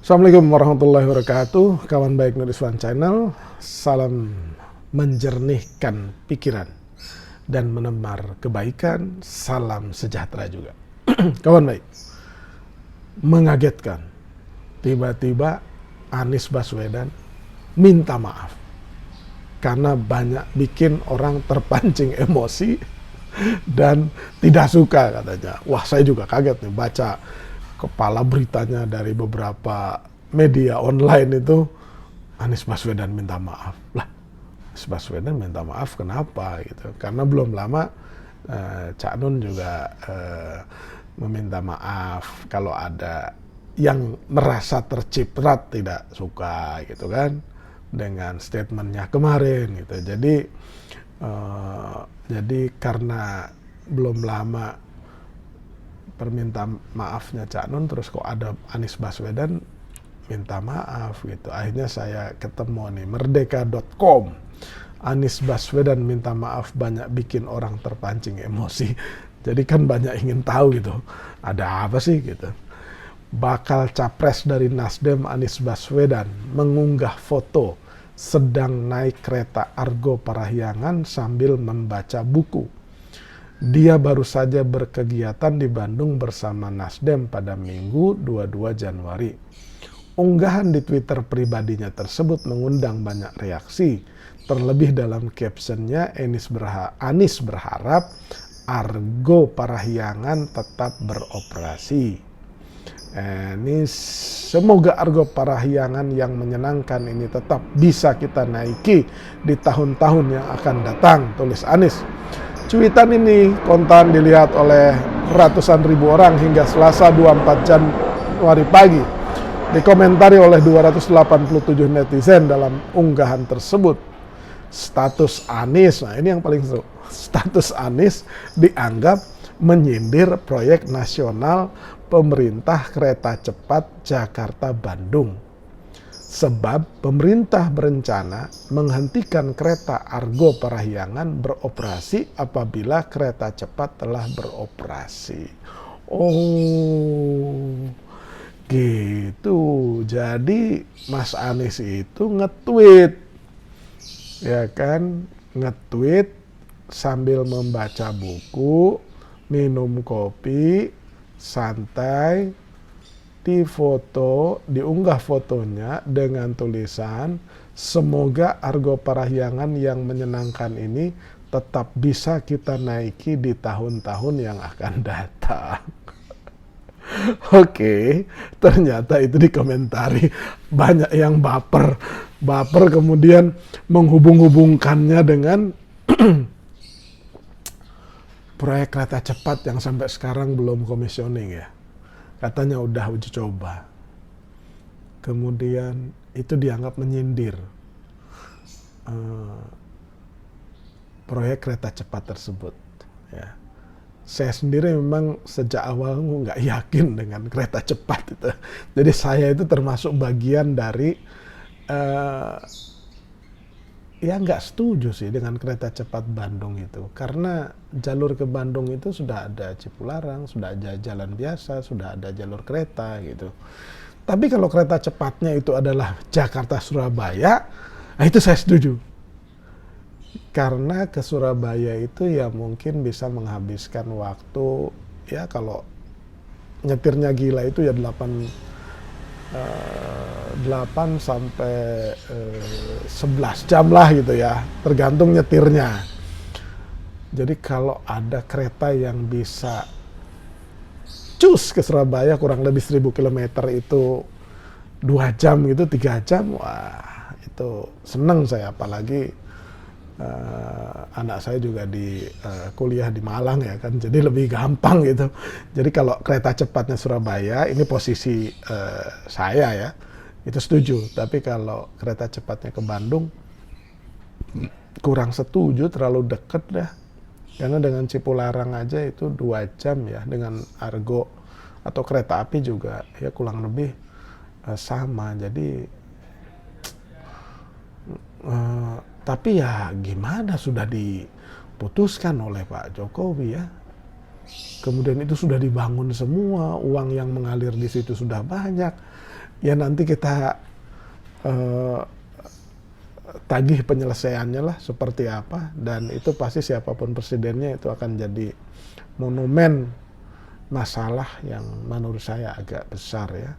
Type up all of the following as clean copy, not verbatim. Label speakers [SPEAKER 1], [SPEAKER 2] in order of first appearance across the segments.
[SPEAKER 1] Assalamualaikum warahmatullahi wabarakatuh, kawan baik Nurdiswan Channel. Salam menjernihkan pikiran dan menemar kebaikan. Salam sejahtera juga. Kawan baik, mengagetkan. Tiba-tiba Anies Baswedan minta maaf karena banyak bikin orang terpancing emosi dan tidak suka katanya. Wah, saya juga kaget nih baca kepala beritanya dari beberapa media online itu, Anies Baswedan minta maaf. Lah, Anies Baswedan minta maaf kenapa gitu? Karena belum lama Cak Nun juga meminta maaf kalau ada yang merasa terciprat tidak suka gitu kan dengan statementnya kemarin gitu. Jadi karena belum lama permintaan maafnya Cak Nun, terus kok ada Anies Baswedan minta maaf gitu. Akhirnya saya ketemu nih, merdeka.com. Anies Baswedan minta maaf banyak bikin orang terpancing emosi. Jadi kan banyak ingin tahu gitu, ada apa sih gitu. Bakal capres dari Nasdem Anies Baswedan mengunggah foto sedang naik kereta Argo Parahyangan sambil membaca buku. Dia baru saja berkegiatan di Bandung bersama Nasdem pada Minggu 22 Januari. Unggahan di Twitter pribadinya tersebut mengundang banyak reaksi. Terlebih dalam captionnya, Anies berharap Argo Parahyangan tetap beroperasi. Semoga Argo Parahyangan yang menyenangkan ini tetap bisa kita naiki di tahun-tahun yang akan datang, tulis Anies. Cuitan ini kontan dilihat oleh ratusan ribu orang hingga Selasa 24 Januari pagi. Dikomentari oleh 287 netizen dalam unggahan tersebut. Status Anies, nah ini yang paling seru. Status Anies dianggap menyindir proyek nasional pemerintah kereta cepat Jakarta-Bandung. Sebab pemerintah berencana menghentikan kereta Argo Parahyangan beroperasi apabila kereta cepat telah beroperasi. Oh, gitu. Jadi Mas Anies itu nge-tweet, ya kan, nge-tweet sambil membaca buku, minum kopi, santai. Diunggah fotonya dengan tulisan, semoga Argo Parahyangan yang menyenangkan ini tetap bisa kita naiki di tahun-tahun yang akan datang. Oke, ternyata itu dikomentari banyak yang baper kemudian menghubung-hubungkannya dengan proyek kereta cepat yang sampai sekarang belum komisioning ya. Katanya udah uji coba. Kemudian itu dianggap menyindir proyek kereta cepat tersebut. Ya. Saya sendiri memang sejak awal nggak yakin dengan kereta cepat itu. Jadi saya itu termasuk bagian dari ya nggak setuju sih dengan kereta cepat Bandung itu, karena jalur ke Bandung itu sudah ada Cipularang, sudah ada jalan biasa, sudah ada jalur kereta gitu. Tapi kalau kereta cepatnya itu adalah Jakarta Surabaya, nah itu saya setuju. Karena ke Surabaya itu ya mungkin bisa menghabiskan waktu, ya kalau nyetirnya gila itu ya 8 sampai 11 jam lah gitu ya, tergantung nyetirnya. Jadi kalau ada kereta yang bisa cus ke Surabaya kurang lebih 1000 km itu 2 jam gitu, 3 jam, wah itu seneng saya. Apalagi anak saya juga di kuliah di Malang ya kan, jadi lebih gampang gitu. Jadi kalau kereta cepatnya Surabaya, ini posisi saya ya, itu setuju. Tapi kalau kereta cepatnya ke Bandung, kurang setuju, terlalu deket dah. Karena dengan Cipularang aja itu 2 jam ya, dengan Argo atau kereta api juga ya kurang lebih sama. Jadi tapi ya gimana, sudah diputuskan oleh Pak Jokowi ya. Kemudian itu sudah dibangun semua, uang yang mengalir di situ sudah banyak. ya nanti kita tagih penyelesaiannya lah seperti apa, dan itu pasti siapapun presidennya itu akan jadi monumen masalah yang menurut saya agak besar ya.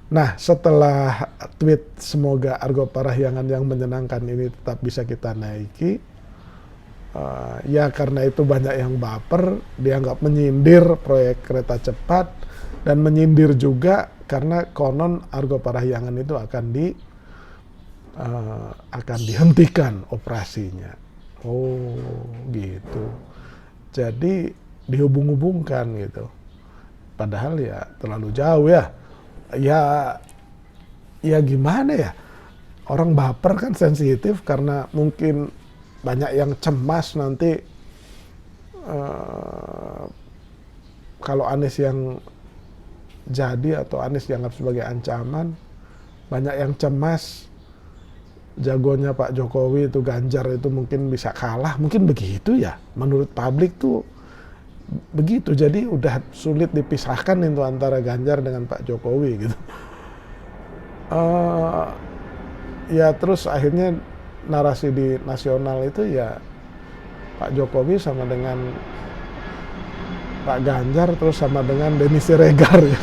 [SPEAKER 1] Nah, setelah tweet semoga Argo Parahyangan yang menyenangkan ini tetap bisa kita naiki, ya karena itu banyak yang baper, dianggap menyindir proyek kereta cepat, dan menyindir juga karena konon Argo Parahyangan itu akan dihentikan operasinya. Oh gitu. Jadi dihubung-hubungkan gitu. Padahal ya terlalu jauh ya. Ya gimana ya, orang baper kan sensitif karena mungkin banyak yang cemas nanti kalau Anies yang jadi atau Anies dianggap sebagai ancaman, banyak yang cemas jagonya Pak Jokowi itu Ganjar itu mungkin bisa kalah, mungkin begitu ya, menurut publik tuh begitu. Jadi udah sulit dipisahkan itu antara Ganjar dengan Pak Jokowi gitu. Ya terus akhirnya narasi di nasional itu ya Pak Jokowi sama dengan Pak Ganjar terus sama dengan Denny Siregar ya.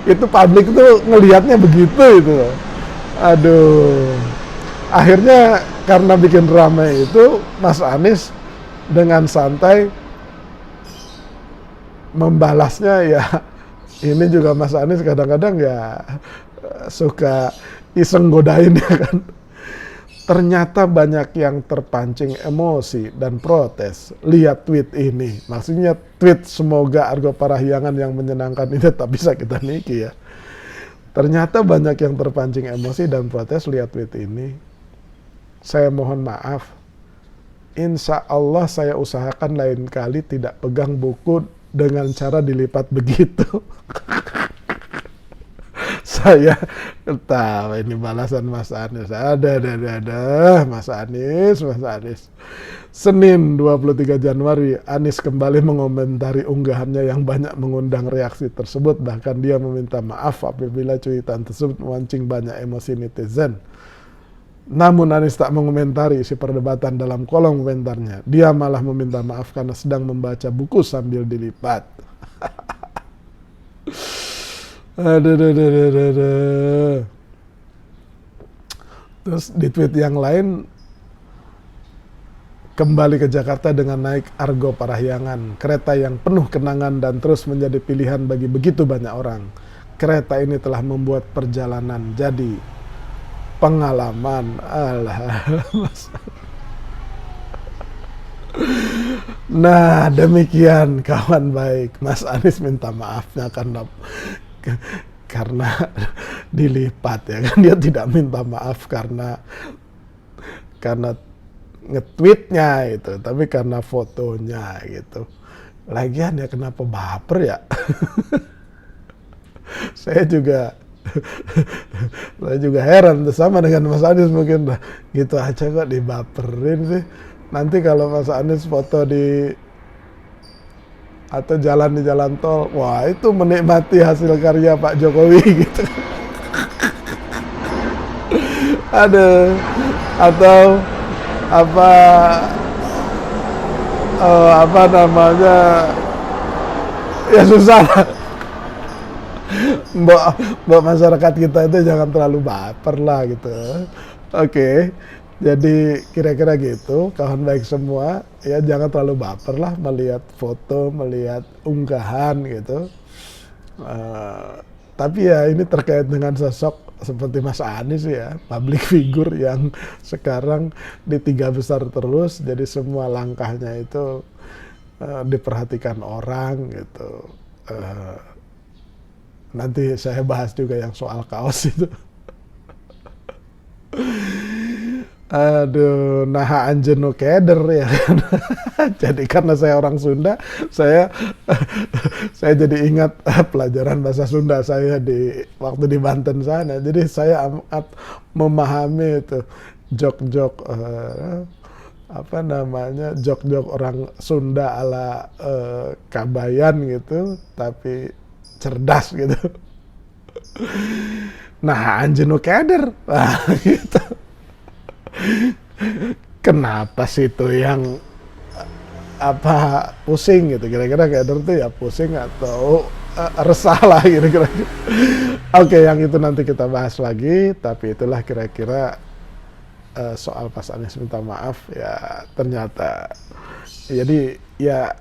[SPEAKER 1] Itu publik tuh ngelihatnya begitu itu. Aduh. Akhirnya karena bikin ramai itu, Mas Anies dengan santai membalasnya ya. Ini juga Mas Anies kadang-kadang ya suka iseng godain ya kan. Ternyata banyak yang terpancing emosi dan protes. Lihat tweet ini. Maksudnya tweet semoga Argo Parahyangan yang menyenangkan ini tetap bisa kita niki ya. Ternyata banyak yang terpancing emosi dan protes lihat tweet ini. Saya mohon maaf. Insya Allah saya usahakan lain kali tidak pegang buku dengan cara dilipat begitu. Saya tahu ini balasan Mas Anies. Ada, Mas Anies. Senin 23 Januari, Anies kembali mengomentari unggahannya yang banyak mengundang reaksi tersebut. Bahkan dia meminta maaf apabila cuitan tersebut memancing banyak emosi netizen. Namun Anies tak mengomentari isi perdebatan dalam kolom komentarnya. Dia malah meminta maaf karena sedang membaca buku sambil dilipat. Aduh. Terus di tweet yang lain, kembali ke Jakarta dengan naik Argo Parahyangan, kereta yang penuh kenangan dan terus menjadi pilihan bagi begitu banyak orang. Kereta ini telah membuat perjalanan jadi pengalaman. Nah, demikian kawan baik. Mas Anies minta maafnya karena dilipat ya kan, dia tidak minta maaf karena nge-tweetnya itu, tapi karena fotonya gitu. Lagian ya kenapa baper ya? saya juga heran, sama dengan Mas Anies mungkin gitu aja kok dibaperin sih. Nanti kalau Mas Anies foto atau jalan di jalan tol, wah itu menikmati hasil karya Pak Jokowi gitu. Ada atau apa namanya ya susah. Mbak masyarakat kita itu jangan terlalu baper lah gitu. Oke. Jadi kira-kira gitu, kawan baik semua, ya jangan terlalu baper lah melihat foto, melihat unggahan gitu. Tapi ya ini terkait dengan sosok seperti Mas Anies ya, public figure yang sekarang di 3 besar terus, jadi semua langkahnya itu diperhatikan orang gitu. Nanti saya bahas juga yang soal kaos itu. Aduh, nah anjeno keder ya kan. Jadi karena saya orang Sunda, saya jadi ingat pelajaran bahasa Sunda saya waktu di Banten sana. Jadi saya amat memahami itu jok-jok jok-jok orang Sunda ala Kabayan gitu, tapi cerdas gitu. Nah, anjenu keder. Nah, gitu. Kenapa sih itu yang apa pusing gitu, kira-kira keder tuh ya pusing atau resah lah gitu kira-kira. Oke, yang itu nanti kita bahas lagi, tapi itulah kira-kira soal pas Anies minta maaf ya ternyata. Jadi ya,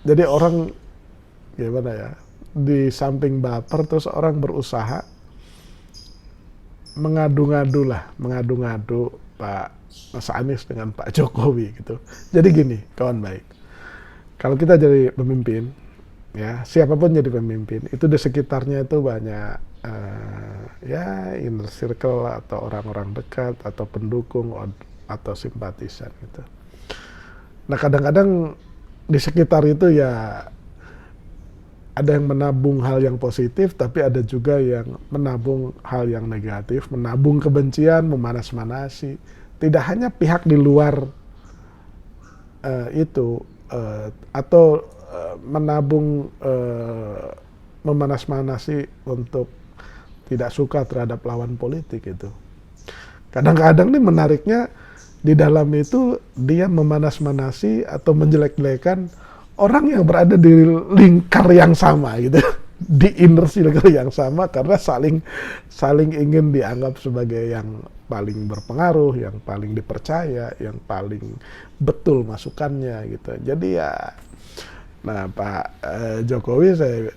[SPEAKER 1] jadi orang gimana ya, di samping baper terus orang berusaha mengadu-ngadu Pak Mas Anies dengan Pak Jokowi gitu. Jadi gini, kawan baik, kalau kita jadi pemimpin, ya siapapun jadi pemimpin, itu di sekitarnya itu banyak ya inner circle atau orang-orang dekat atau pendukung atau simpatisan gitu. Nah kadang-kadang di sekitar itu ya ada yang menabung hal yang positif, tapi ada juga yang menabung hal yang negatif, menabung kebencian, memanas-manasi. Tidak hanya pihak di luar itu atau menabung memanas-manasi untuk tidak suka terhadap lawan politik itu. Kadang-kadang nih menariknya di dalam itu dia memanas-manasi atau menjelek-jelekan orang yang berada di lingkar yang sama gitu, di inner circle yang sama, karena saling ingin dianggap sebagai yang paling berpengaruh, yang paling dipercaya, yang paling betul masukannya gitu. Jadi ya, nah Pak Jokowi saya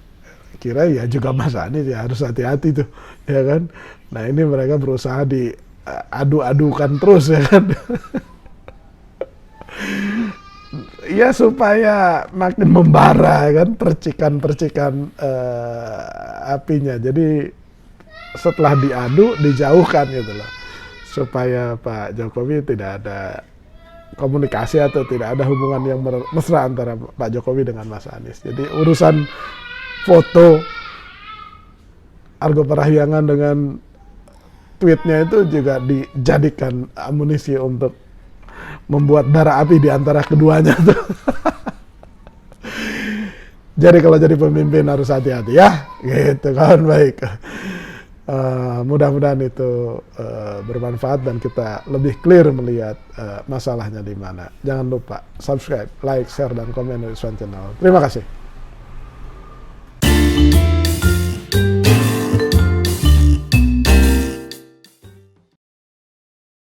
[SPEAKER 1] kira ya juga Mas Anies ya harus hati-hati tuh, ya kan. Nah ini mereka berusaha diadu-adukan terus ya kan. Ya supaya makin membara kan percikan-percikan apinya. Jadi setelah diadu dijauhkan gitu loh, supaya Pak Jokowi tidak ada komunikasi atau tidak ada hubungan yang mesra antara Pak Jokowi dengan Mas Anies. Jadi urusan foto Argo Parahyangan dengan tweetnya itu juga dijadikan amunisi untuk membuat bara api di antara keduanya tuh. Jadi kalau jadi pemimpin harus hati-hati ya, gitu kawan baik. Mudah-mudahan itu bermanfaat dan kita lebih clear melihat masalahnya di mana. Jangan lupa subscribe, like, share, dan komen di Swan Channel. Terima kasih.